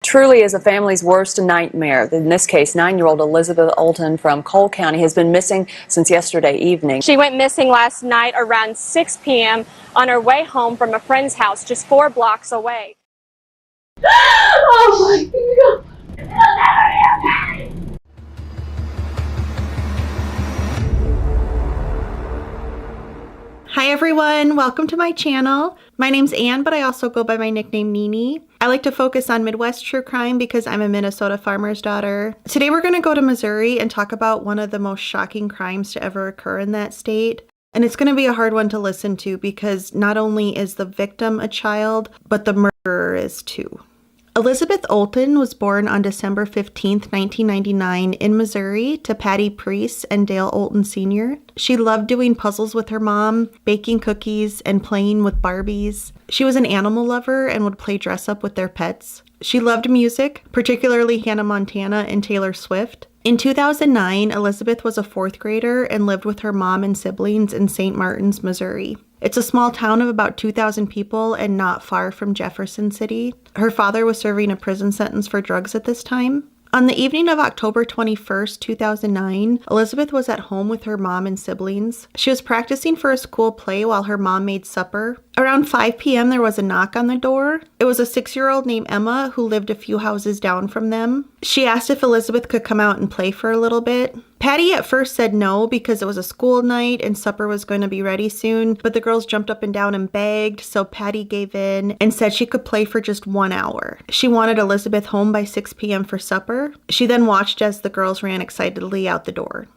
Truly is a family's worst nightmare. In this case, 9-year-old Elizabeth Olten from Cole County has been missing since yesterday evening. She went missing last night around 6 p.m. on her way home from a friend's house just 4 blocks away. Oh my God. Hi everyone, welcome to my channel. My name's Anne, but I also go by my nickname Nini. I like to focus on Midwest true crime because I'm a Minnesota farmer's daughter. Today we're going to go to Missouri and talk about one of the most shocking crimes to ever occur in that state. And it's going to be a hard one to listen to because not only is the victim a child, but the murderer is too. Elizabeth Olten was born on December 15, 1999 in Missouri to Patty Priest and Dale Olten Sr. She loved doing puzzles with her mom, baking cookies, and playing with Barbies. She was an animal lover and would play dress up with their pets. She loved music, particularly Hannah Montana and Taylor Swift. In 2009, Elizabeth was a 4th grader and lived with her mom and siblings in St. Martin's, Missouri. It's a small town of about 2,000 people and not far from Jefferson City. Her father was serving a prison sentence for drugs at this time. On the evening of October 21st, 2009, Elizabeth was at home with her mom and siblings. She was practicing for a school play while her mom made supper. Around 5 p.m. there was a knock on the door. It was a 6-year-old named Emma who lived a few houses down from them. She asked if Elizabeth could come out and play for a little bit. Patty at first said no because it was a school night and supper was going to be ready soon, but the girls jumped up and down and begged, so Patty gave in and said she could play for just 1 hour. She wanted Elizabeth home by 6 p.m. for supper. She then watched as the girls ran excitedly out the door.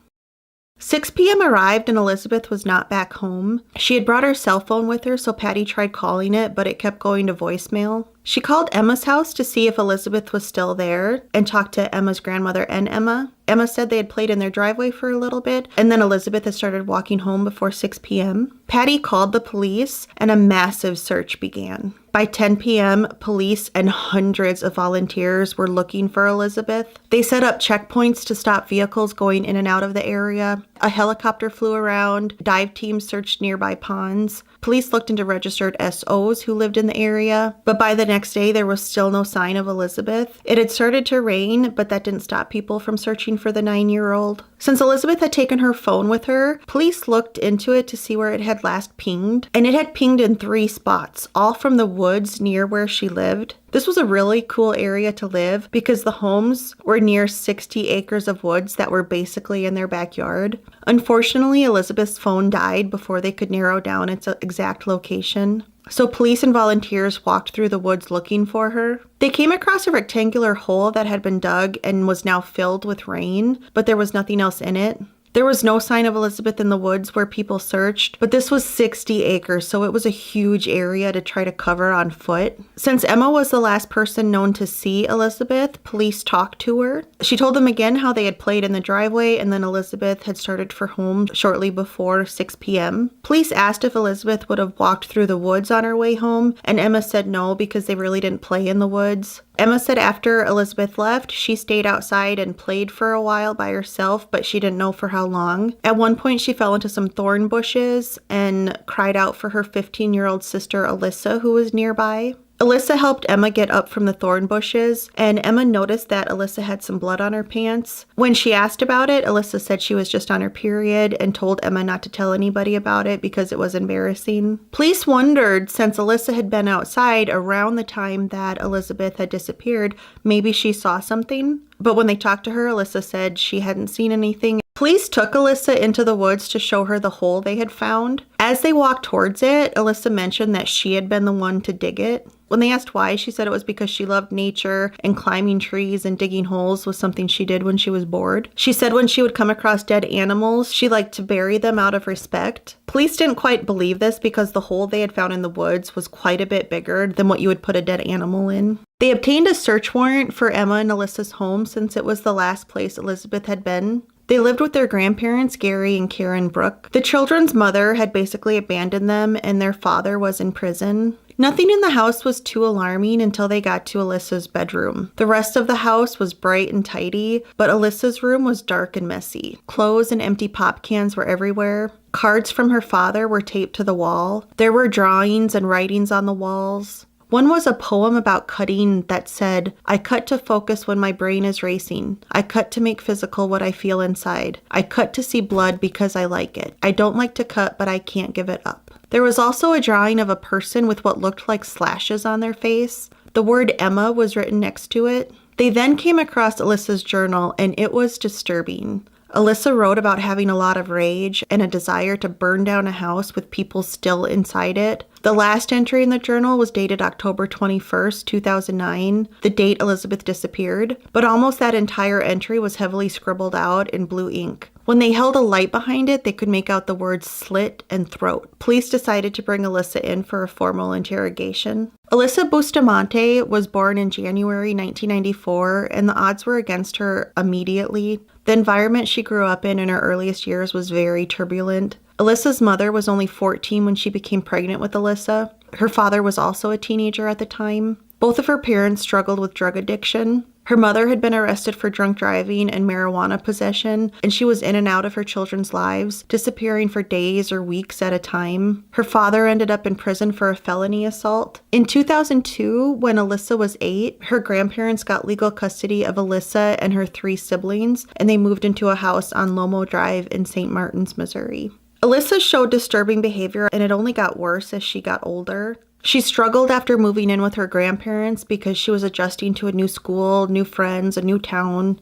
6 p.m. arrived and Elizabeth was not back home. She had brought her cell phone with her, so Patty tried calling it, but it kept going to voicemail. She called Emma's house to see if Elizabeth was still there and talked to Emma's grandmother and Emma. Emma said they had played in their driveway for a little bit, and then Elizabeth had started walking home before 6 p.m. Patty called the police, and a massive search began. By 10 p.m., police and hundreds of volunteers were looking for Elizabeth. They set up checkpoints to stop vehicles going in and out of the area. A helicopter flew around. Dive teams searched nearby ponds. Police looked into registered SOs who lived in the area, but by the next day, there was still no sign of Elizabeth. It had started to rain, but that didn't stop people from searching for the 9-year-old. Since Elizabeth had taken her phone with her, police looked into it to see where it had last pinged, and it had pinged in 3 spots, all from the woods near where she lived. This was a really cool area to live because the homes were near 60 acres of woods that were basically in their backyard. Unfortunately, Elizabeth's phone died before they could narrow down its exact location. So police and volunteers walked through the woods looking for her. They came across a rectangular hole that had been dug and was now filled with rain, but there was nothing else in it. There was no sign of Elizabeth in the woods where people searched, but this was 60 acres, so it was a huge area to try to cover on foot. Since Emma was the last person known to see Elizabeth, police talked to her. She told them again how they had played in the driveway, and then Elizabeth had started for home shortly before 6 p.m. Police asked if Elizabeth would have walked through the woods on her way home, and Emma said no because they really didn't play in the woods. Emma said after Elizabeth left, she stayed outside and played for a while by herself, but she didn't know for how long. At one point, she fell into some thorn bushes and cried out for her 15-year-old sister, Alyssa, who was nearby. Alyssa helped Emma get up from the thorn bushes, and Emma noticed that Alyssa had some blood on her pants. When she asked about it, Alyssa said she was just on her period and told Emma not to tell anybody about it because it was embarrassing. Police wondered, since Alyssa had been outside around the time that Elizabeth had disappeared, maybe she saw something. But when they talked to her, Alyssa said she hadn't seen anything. Police took Alyssa into the woods to show her the hole they had found. As they walked towards it, Alyssa mentioned that she had been the one to dig it. When they asked why, she said it was because she loved nature and climbing trees and digging holes was something she did when she was bored. She said when she would come across dead animals, she liked to bury them out of respect. Police didn't quite believe this because the hole they had found in the woods was quite a bit bigger than what you would put a dead animal in. They obtained a search warrant for Emma and Alyssa's home since it was the last place Elizabeth had been. They lived with their grandparents, Gary and Karen Brooke. The children's mother had basically abandoned them and their father was in prison. Nothing in the house was too alarming until they got to Alyssa's bedroom. The rest of the house was bright and tidy, but Alyssa's room was dark and messy. Clothes and empty pop cans were everywhere. Cards from her father were taped to the wall. There were drawings and writings on the walls. One was a poem about cutting that said, "I cut to focus when my brain is racing. I cut to make physical what I feel inside. I cut to see blood because I like it. I don't like to cut, but I can't give it up." There was also a drawing of a person with what looked like slashes on their face. The word Emma was written next to it. They then came across Alyssa's journal, and it was disturbing. Alyssa wrote about having a lot of rage and a desire to burn down a house with people still inside it. The last entry in the journal was dated October 21st, 2009, the date Elizabeth disappeared, but almost that entire entry was heavily scribbled out in blue ink. When they held a light behind it, they could make out the words slit and throat. Police decided to bring Alyssa in for a formal interrogation. Alyssa Bustamante was born in January 1994, and the odds were against her immediately. The environment she grew up in her earliest years was very turbulent. Alyssa's mother was only 14 when she became pregnant with Alyssa. Her father was also a teenager at the time. Both of her parents struggled with drug addiction. Her mother had been arrested for drunk driving and marijuana possession, and she was in and out of her children's lives, disappearing for days or weeks at a time. Her father ended up in prison for a felony assault. In 2002, when Alyssa was 8, her grandparents got legal custody of Alyssa and her 3 siblings, and they moved into a house on Lomo Drive in St. Martins, Missouri. Alyssa showed disturbing behavior, and it only got worse as she got older. She struggled after moving in with her grandparents because she was adjusting to a new school, new friends, a new town.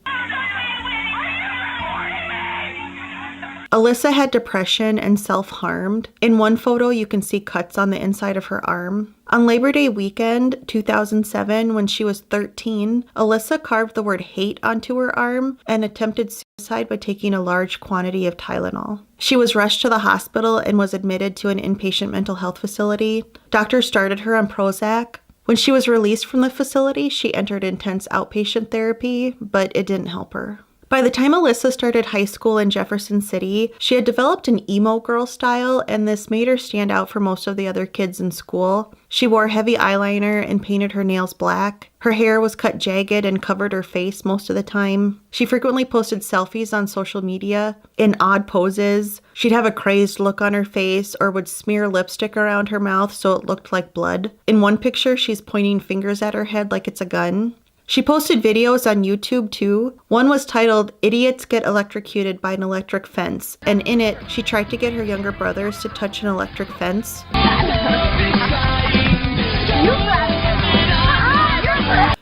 Alyssa had depression and self-harmed. In one photo, you can see cuts on the inside of her arm. On Labor Day weekend, 2007, when she was 13, Alyssa carved the word hate onto her arm and attempted suicide by taking a large quantity of Tylenol. She was rushed to the hospital and was admitted to an inpatient mental health facility. Doctors started her on Prozac. When she was released from the facility, she entered intense outpatient therapy, but it didn't help her. By the time Alyssa started high school in Jefferson City, she had developed an emo girl style, and this made her stand out for most of the other kids in school. She wore heavy eyeliner and painted her nails black. Her hair was cut jagged and covered her face most of the time. She frequently posted selfies on social media in odd poses. She'd have a crazed look on her face or would smear lipstick around her mouth so it looked like blood. In one picture, she's pointing fingers at her head like it's a gun. She posted videos on YouTube too. One was titled, "Idiots Get Electrocuted by an Electric Fence," and in it, she tried to get her younger brothers to touch an electric fence.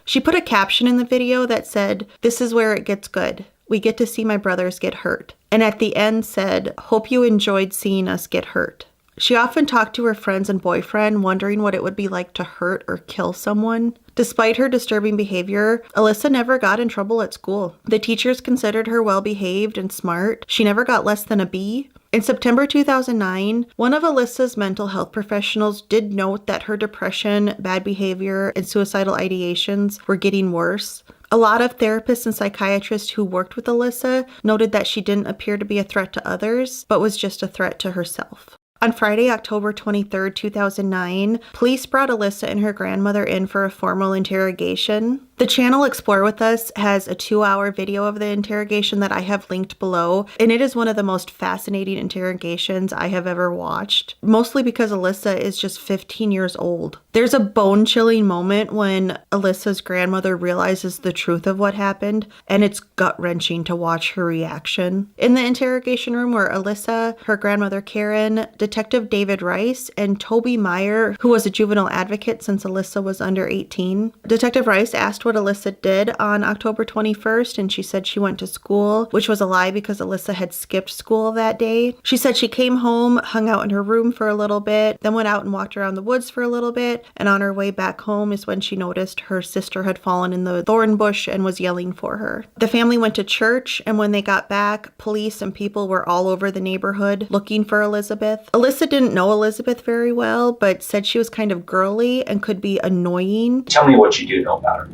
She put a caption in the video that said, "This is where it gets good. We get to see my brothers get hurt." And at the end said, "Hope you enjoyed seeing us get hurt." She often talked to her friends and boyfriend, wondering what it would be like to hurt or kill someone. Despite her disturbing behavior, Alyssa never got in trouble at school. The teachers considered her well-behaved and smart. She never got less than a B. In September 2009, one of Alyssa's mental health professionals did note that her depression, bad behavior, and suicidal ideations were getting worse. A lot of therapists and psychiatrists who worked with Alyssa noted that she didn't appear to be a threat to others, but was just a threat to herself. On Friday, October 23rd, 2009, police brought Alyssa and her grandmother in for a formal interrogation. The channel Explore With Us has a 2-hour video of the interrogation that I have linked below, and it is one of the most fascinating interrogations I have ever watched, mostly because Alyssa is just 15 years old. There's a bone-chilling moment when Alyssa's grandmother realizes the truth of what happened, and it's gut-wrenching to watch her reaction. In the interrogation room were Alyssa, her grandmother Karen, Detective David Rice, and Toby Meyer, who was a juvenile advocate since Alyssa was under 18. Detective Rice asked what Alyssa did on October 21st, and she said she went to school, which was a lie because Alyssa had skipped school that day. She said she came home, hung out in her room for a little bit, then went out and walked around the woods for a little bit, and on her way back home is when she noticed her sister had fallen in the thorn bush and was yelling for her. The family went to church, and when they got back, police and people were all over the neighborhood looking for Elizabeth. Alyssa didn't know Elizabeth very well, but said she was kind of girly and could be annoying. Tell me what you do know about her.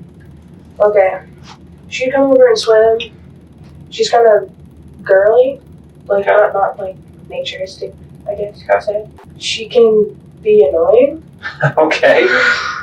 Okay. She'd come over and swim. She's kind of girly. Like, Okay. not like naturistic, I guess you could say. She can be annoying. Okay.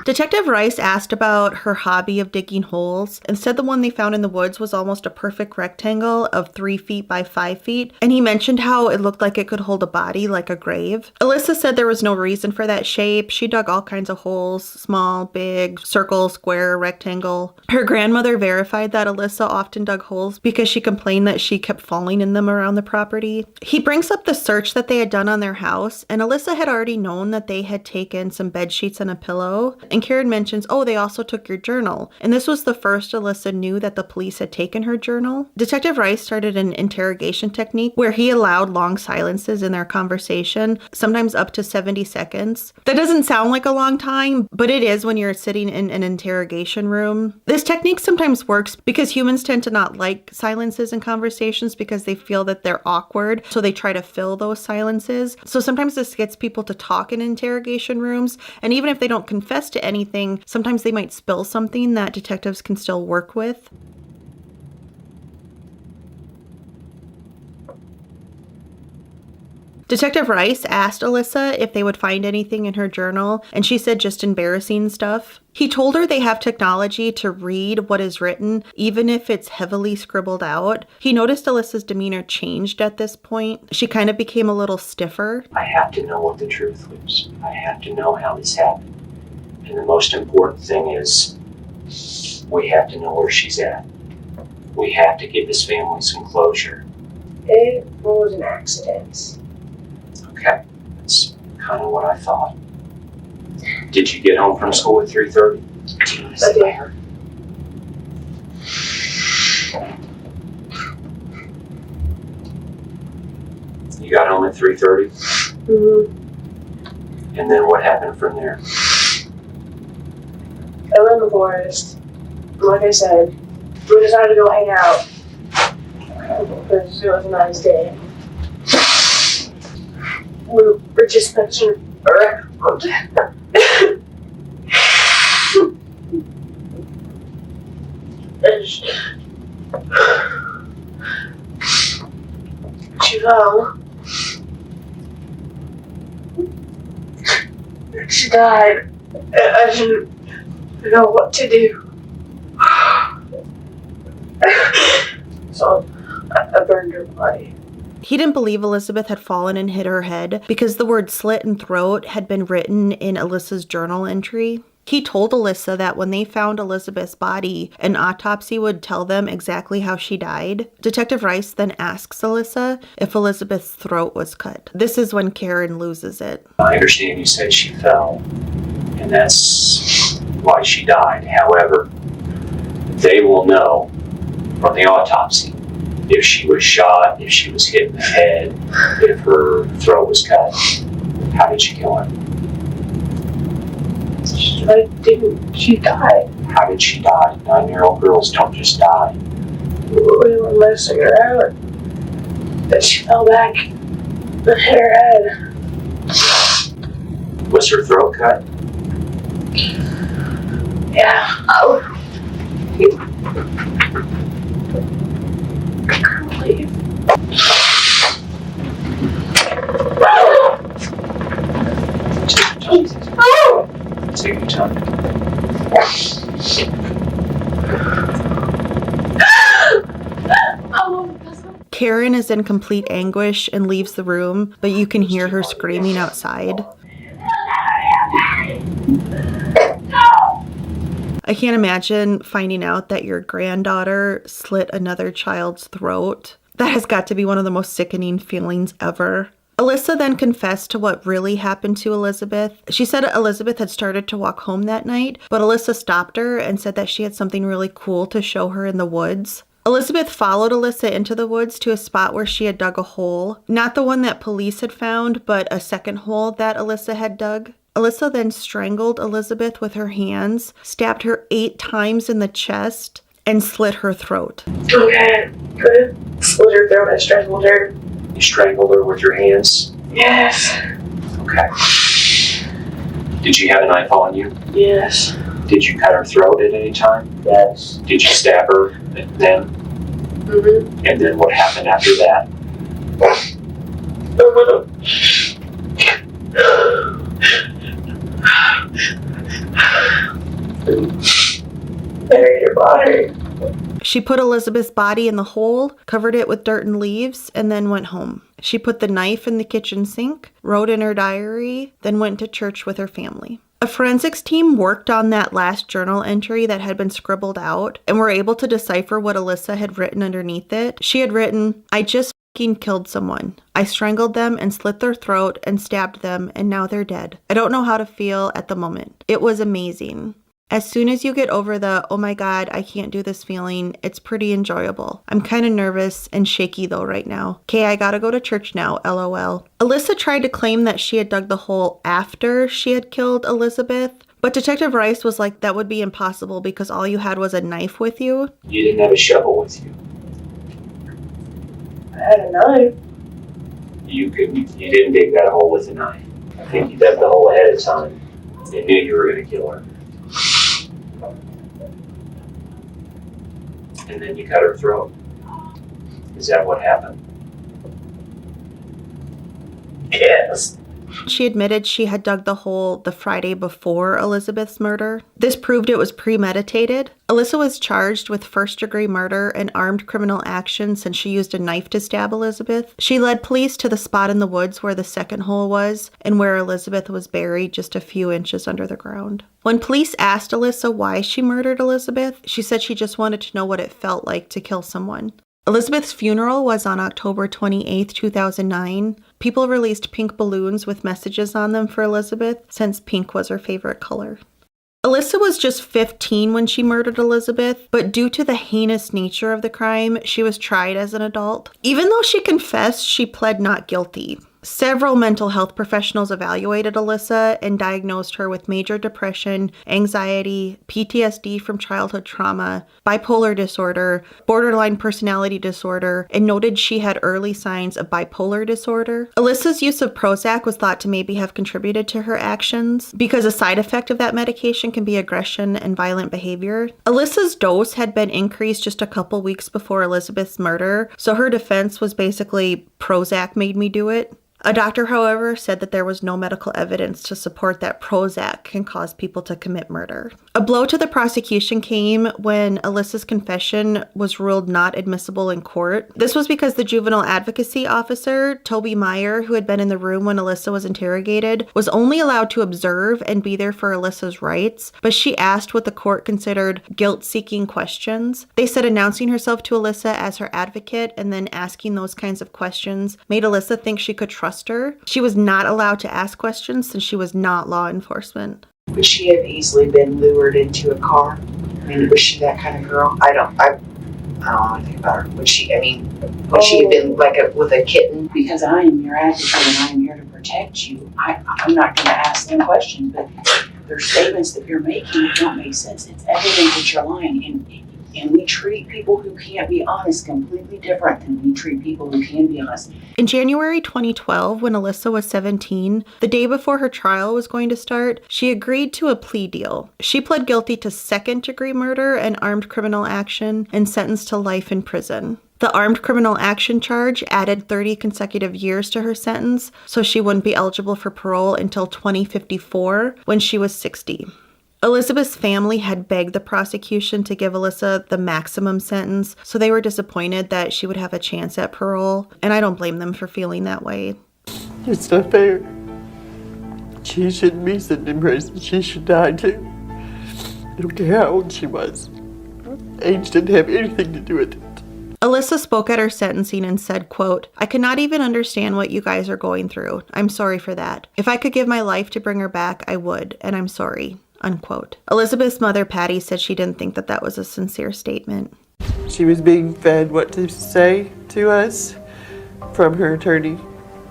Detective Rice asked about her hobby of digging holes and said the one they found in the woods was almost a perfect rectangle of 3 feet by 5 feet, and he mentioned how it looked like it could hold a body like a grave. Alyssa said there was no reason for that shape. She dug all kinds of holes, small, big, circle, square, rectangle. Her grandmother verified that Alyssa often dug holes because she complained that she kept falling in them around the property. He brings up the search that they had done on their house, and Alyssa had already known that they had taken some bed sheets and a pillow. And Karen mentions, oh, they also took your journal. And this was the first Alyssa knew that the police had taken her journal. Detective Rice started an interrogation technique where he allowed long silences in their conversation, sometimes up to 70 seconds. That doesn't sound like a long time, but it is when you're sitting in an interrogation room. This technique sometimes works because humans tend to not like silences in conversations because they feel that they're awkward, so they try to fill those silences. So sometimes this gets people to talk in interrogation rooms, and even if they don't confess to anything, sometimes they might spill something that detectives can still work with. Detective Rice asked Alyssa if they would find anything in her journal, and she said just embarrassing stuff. He told her they have technology to read what is written, even if it's heavily scribbled out. He noticed Alyssa's demeanor changed at this point. She kind of became a little stiffer. I have to know what the truth was. I have to know how this happened. And the most important thing is we have to know where she's at. We have to give this family some closure. It was an accident. Okay, that's kind of what I thought. Did you get home from school at 3:30? Do you want to sit by her? You got home at 3:30? Mm-hmm. And then what happened from there? I went in the forest. Like I said, we decided to go hang out. Because it was a nice day. We were just messing around. And she fell. She died. I didn't know what to do. So I burned her body. He didn't believe Elizabeth had fallen and hit her head because the word slit and throat had been written in Alyssa's journal entry. He told Alyssa that when they found Elizabeth's body, an autopsy would tell them exactly how she died. Detective Rice then asks Alyssa if Elizabeth's throat was cut. This is when Karen loses it. I understand you said she fell, and that's why she died. However, they will know from the autopsy if she was shot, if she was hit in the head, if her throat was cut. How did she kill her? She died. How did she die? 9-year-old girls don't just die. We were messing around. Then she fell back and hit her head. Was her throat cut? Yeah. I couldn't believe. Take your time. Karen is in complete anguish and leaves the room, but you can hear her screaming outside. I can't imagine finding out that your granddaughter slit another child's throat. That has got to be one of the most sickening feelings ever. Alyssa then confessed to what really happened to Elizabeth. She said Elizabeth had started to walk home that night, but Alyssa stopped her and said that she had something really cool to show her in the woods. Elizabeth followed Alyssa into the woods to a spot where she had dug a hole. Not the one that police had found, but a second hole that Alyssa had dug. Alyssa then strangled Elizabeth with her hands, stabbed her 8 times in the chest, and slit her throat. Okay. Good. Slit her throat. I strangled her. You strangled her with your hands? Yes. Okay. Did she have a knife on you? Yes. Did you cut her throat at any time? Yes. Did you stab her then? Mm-hmm. And then what happened after that? Bury your body. She put Elizabeth's body in the hole, covered it with dirt and leaves, and then went home. She put the knife in the kitchen sink, wrote in her diary, then went to church with her family. A forensics team worked on that last journal entry that had been scribbled out and were able to decipher what Alyssa had written underneath it. She had written, "I just fucking killed someone. I strangled them and slit their throat and stabbed them, and now they're dead. I don't know how to feel at the moment. It was amazing. As soon as you get over the, oh my God, I can't do this feeling, it's pretty enjoyable. I'm kind of nervous and shaky though right now. Okay, I gotta go to church now, LOL." Alyssa tried to claim that she had dug the hole after she had killed Elizabeth, but Detective Rice was like, that would be impossible because all you had was a knife with you. You didn't have a shovel with you. I had a knife. You didn't dig that hole with a knife. I think you dug the hole ahead of time. They knew you were going to kill her. And then you cut her throat. Is that what happened? Yes. She admitted she had dug the hole the Friday before Elizabeth's murder. This proved it was premeditated. Alyssa was charged with first-degree murder and armed criminal action since she used a knife to stab Elizabeth. She led police to the spot in the woods where the second hole was and where Elizabeth was buried just a few inches under the ground. When police asked Alyssa why she murdered Elizabeth, she said she just wanted to know what it felt like to kill someone. Elizabeth's funeral was on October 28, 2009. People released pink balloons with messages on them for Elizabeth, since pink was her favorite color. Alyssa was just 15 when she murdered Elizabeth, but due to the heinous nature of the crime, she was tried as an adult. Even though she confessed, she pled not guilty. Several mental health professionals evaluated Alyssa and diagnosed her with major depression, anxiety, PTSD from childhood trauma, bipolar disorder, borderline personality disorder, and noted she had early signs of bipolar disorder. Alyssa's use of Prozac was thought to maybe have contributed to her actions because a side effect of that medication can be aggression and violent behavior. Alyssa's dose had been increased just a couple weeks before Elizabeth's murder, so her defense was basically Prozac made me do it. A doctor, however, said that there was no medical evidence to support that Prozac can cause people to commit murder. A blow to the prosecution came when Alyssa's confession was ruled not admissible in court. This was because the juvenile advocacy officer, Toby Meyer, who had been in the room when Alyssa was interrogated, was only allowed to observe and be there for Alyssa's rights, but she asked what the court considered guilt-seeking questions. They said announcing herself to Alyssa as her advocate and then asking those kinds of questions made Alyssa think she could trust her. She was not allowed to ask questions since she was not law enforcement. Would she have easily been lured into a car? I mean, was she that kind of girl? I don't know anything about her. Would she have been like with a kitten? Because I am your advocate and I am here to protect you. I'm not going to ask them questions, but there's statements that you're making that don't make sense. It's evident that you're lying. And we treat people who can't be honest completely different than we treat people who can be honest. In January 2012, when Alyssa was 17, the day before her trial was going to start, she agreed to a plea deal. She pled guilty to second-degree murder and armed criminal action and sentenced to life in prison. The armed criminal action charge added 30 consecutive years to her sentence, so she wouldn't be eligible for parole until 2054, when she was 60. Elizabeth's family had begged the prosecution to give Alyssa the maximum sentence, so they were disappointed that she would have a chance at parole, and I don't blame them for feeling that way. It's not fair. She shouldn't be sitting in prison. She should die too. I don't care how old she was. Age didn't have anything to do with it. Alyssa spoke at her sentencing and said, quote, "I cannot even understand what you guys are going through. I'm sorry for that. If I could give my life to bring her back, I would, and I'm sorry." Unquote. Elizabeth's mother, Patty, said she didn't think that that was a sincere statement. She was being fed what to say to us from her attorney,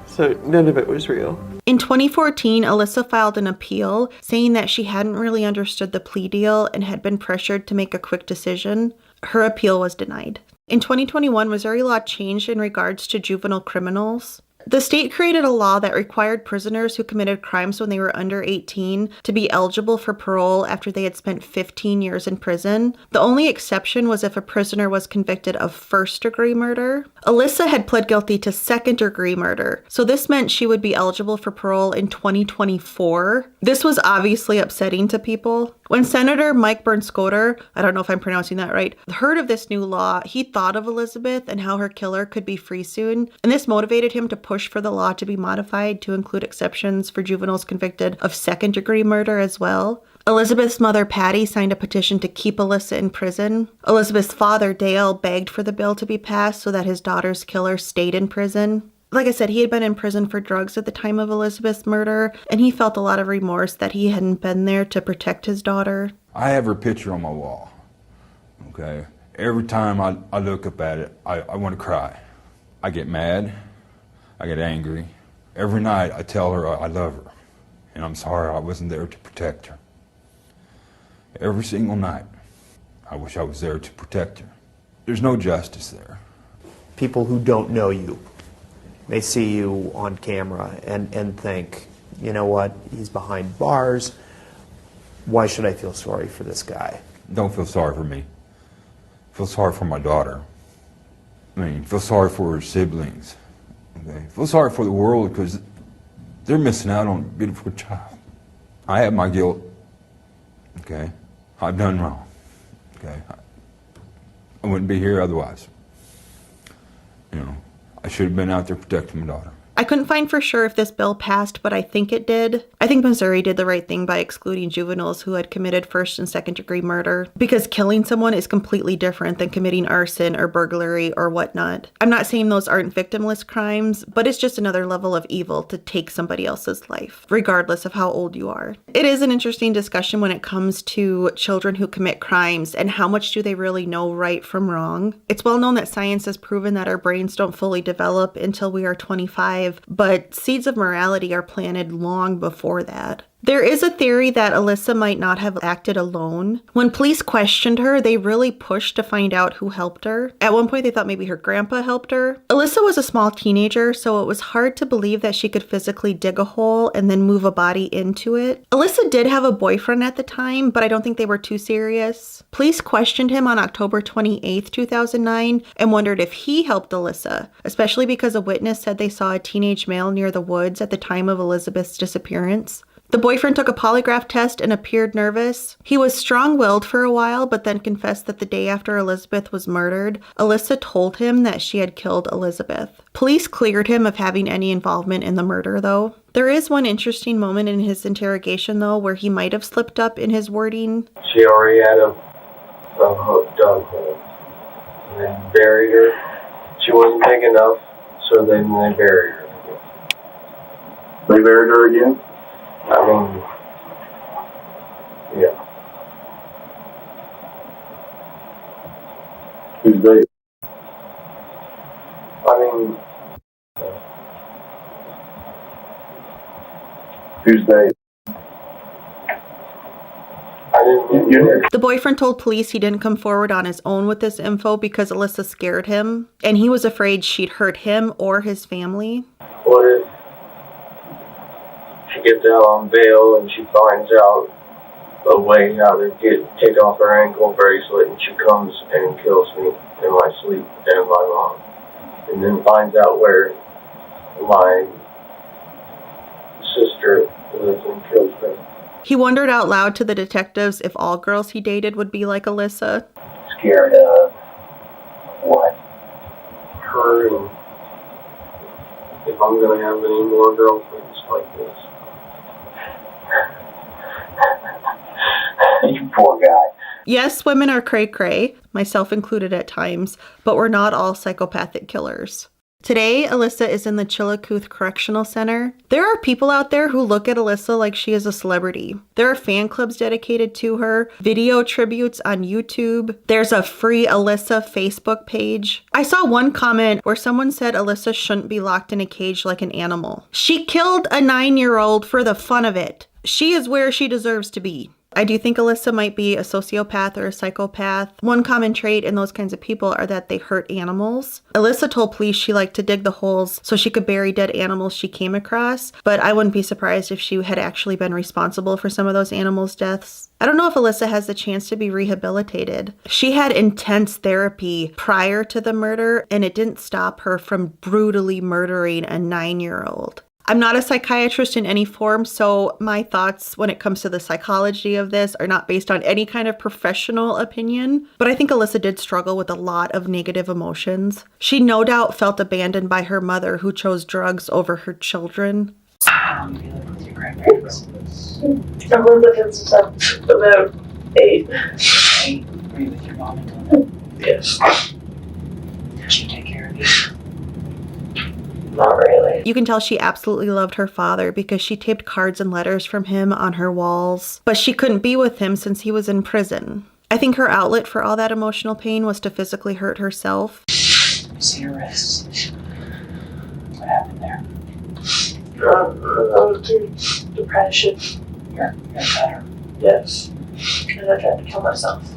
so none of it was real. In 2014, Alyssa filed an appeal saying that she hadn't really understood the plea deal and had been pressured to make a quick decision. Her appeal was denied. In 2021, Missouri law changed in regards to juvenile criminals. The state created a law that required prisoners who committed crimes when they were under 18 to be eligible for parole after they had spent 15 years in prison. The only exception was if a prisoner was convicted of first-degree murder. Alyssa had pled guilty to second-degree murder, so this meant she would be eligible for parole in 2024. This was obviously upsetting to people. When Senator Mike Bernskoder, I don't know if I'm pronouncing that right, heard of this new law, he thought of Elizabeth and how her killer could be free soon, and this motivated him to push for the law to be modified to include exceptions for juveniles convicted of second-degree murder as well. Elizabeth's mother, Patty, signed a petition to keep Alyssa in prison. Elizabeth's father, Dale, begged for the bill to be passed so that his daughter's killer stayed in prison. Like I said, he had been in prison for drugs at the time of Elizabeth's murder, and he felt a lot of remorse that he hadn't been there to protect his daughter. I have her picture on my wall, okay? Every time I look up at it, I want to cry. I get mad, I get angry. Every night I tell her I love her, and I'm sorry I wasn't there to protect her. Every single night, I wish I was there to protect her. There's no justice there. People who don't know you may see you on camera and think, you know what, he's behind bars. Why should I feel sorry for this guy? Don't feel sorry for me. Feel sorry for my daughter. I mean, feel sorry for her siblings. Okay? Feel sorry for the world because they're missing out on a beautiful child. I have my guilt. Okay? I've done wrong. Okay? I wouldn't be here otherwise. You know, I should have been out there protecting my daughter. I couldn't find for sure if this bill passed, but I think it did. I think Missouri did the right thing by excluding juveniles who had committed first and second degree murder, because killing someone is completely different than committing arson or burglary or whatnot. I'm not saying those aren't victimless crimes, but it's just another level of evil to take somebody else's life, regardless of how old you are. It is an interesting discussion when it comes to children who commit crimes and how much do they really know right from wrong. It's well known that science has proven that our brains don't fully develop until we are 25, but seeds of morality are planted long before that. There is a theory that Alyssa might not have acted alone. When police questioned her, they really pushed to find out who helped her. At one point, they thought maybe her grandpa helped her. Alyssa was a small teenager, so it was hard to believe that she could physically dig a hole and then move a body into it. Alyssa did have a boyfriend at the time, but I don't think they were too serious. Police questioned him on October 28th, 2009, and wondered if he helped Alyssa, especially because a witness said they saw a teenage male near the woods at the time of Elizabeth's disappearance. The boyfriend took a polygraph test and appeared nervous. He was strong-willed for a while, but then confessed that the day after Elizabeth was murdered, Alyssa told him that she had killed Elizabeth. Police cleared him of having any involvement in the murder, though. There is one interesting moment in his interrogation, though, where he might have slipped up in his wording. She already had a hook dug hole. And they buried her. She wasn't big enough, so then they buried her. They buried her again? I mean, yeah. Who's they? I mean, who's they? I didn't know. The boyfriend told police he didn't come forward on his own with this info because Alyssa scared him, and he was afraid she'd hurt him or his family. What if she gets out on bail and she finds out a way how to take off her ankle bracelet, and she comes and kills me in my sleep and my mom, and then finds out where my sister lives and kills her. He wondered out loud to the detectives if all girls he dated would be like Alyssa. Scared of what? Her, and if I'm gonna have any more girlfriends like this. You poor guy. Yes, women are cray-cray, myself included at times, but we're not all psychopathic killers. Today, Alyssa is in the Chillicothe Correctional Center. There are people out there who look at Alyssa like she is a celebrity. There are fan clubs dedicated to her, video tributes on YouTube. There's a free Alyssa Facebook page. I saw one comment where someone said Alyssa shouldn't be locked in a cage like an animal. She killed a 9-year-old for the fun of it. She is where she deserves to be. I do think Alyssa might be a sociopath or a psychopath. One common trait in those kinds of people are that they hurt animals. Alyssa told police she liked to dig the holes so she could bury dead animals she came across, but I wouldn't be surprised if she had actually been responsible for some of those animals' deaths. I don't know if Alyssa has the chance to be rehabilitated. She had intense therapy prior to the murder, and it didn't stop her from brutally murdering a 9-year-old. I'm not a psychiatrist in any form, so my thoughts when it comes to the psychology of this are not based on any kind of professional opinion, but I think Alyssa did struggle with a lot of negative emotions. She no doubt felt abandoned by her mother, who chose drugs over her children. How long have you lived with your grandparents? I've lived with him since I'm about 8. 8? Were you with your mom until then? Yes. Did she take care of you? Not really. You can tell she absolutely loved her father because she taped cards and letters from him on her walls, but she couldn't be with him since he was in prison. I think her outlet for all that emotional pain was to physically hurt herself. See your wrists. What happened there? I was through depression. You're better. Yes. And I tried to kill myself.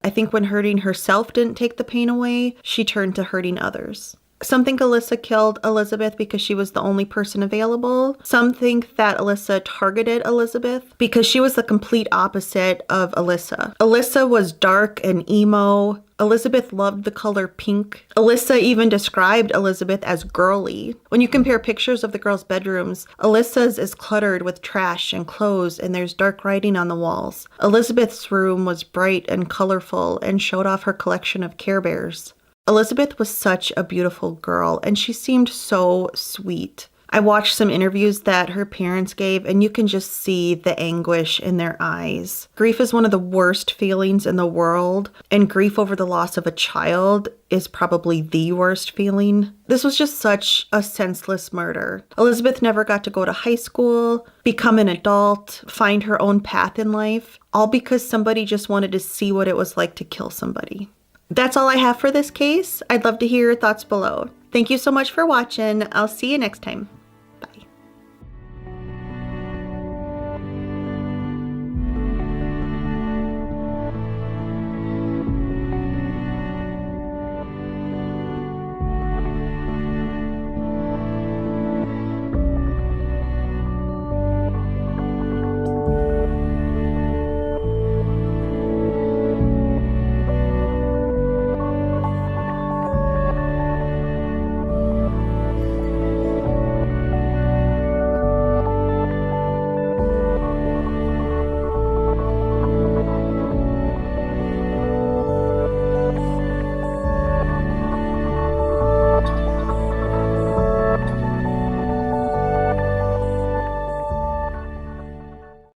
I think when hurting herself didn't take the pain away, she turned to hurting others. Some think Alyssa killed Elizabeth because she was the only person available. Some think that Alyssa targeted Elizabeth because she was the complete opposite of Alyssa. Alyssa was dark and emo. Elizabeth loved the color pink. Alyssa even described Elizabeth as girly. When you compare pictures of the girls' bedrooms, Alyssa's is cluttered with trash and clothes, and there's dark writing on the walls. Elizabeth's room was bright and colorful and showed off her collection of Care Bears. Elizabeth was such a beautiful girl, and she seemed so sweet. I watched some interviews that her parents gave, and you can just see the anguish in their eyes. Grief is one of the worst feelings in the world, and grief over the loss of a child is probably the worst feeling. This was just such a senseless murder. Elizabeth never got to go to high school, become an adult, find her own path in life, all because somebody just wanted to see what it was like to kill somebody. That's all I have for this case. I'd love to hear your thoughts below. Thank you so much for watching. I'll see you next time.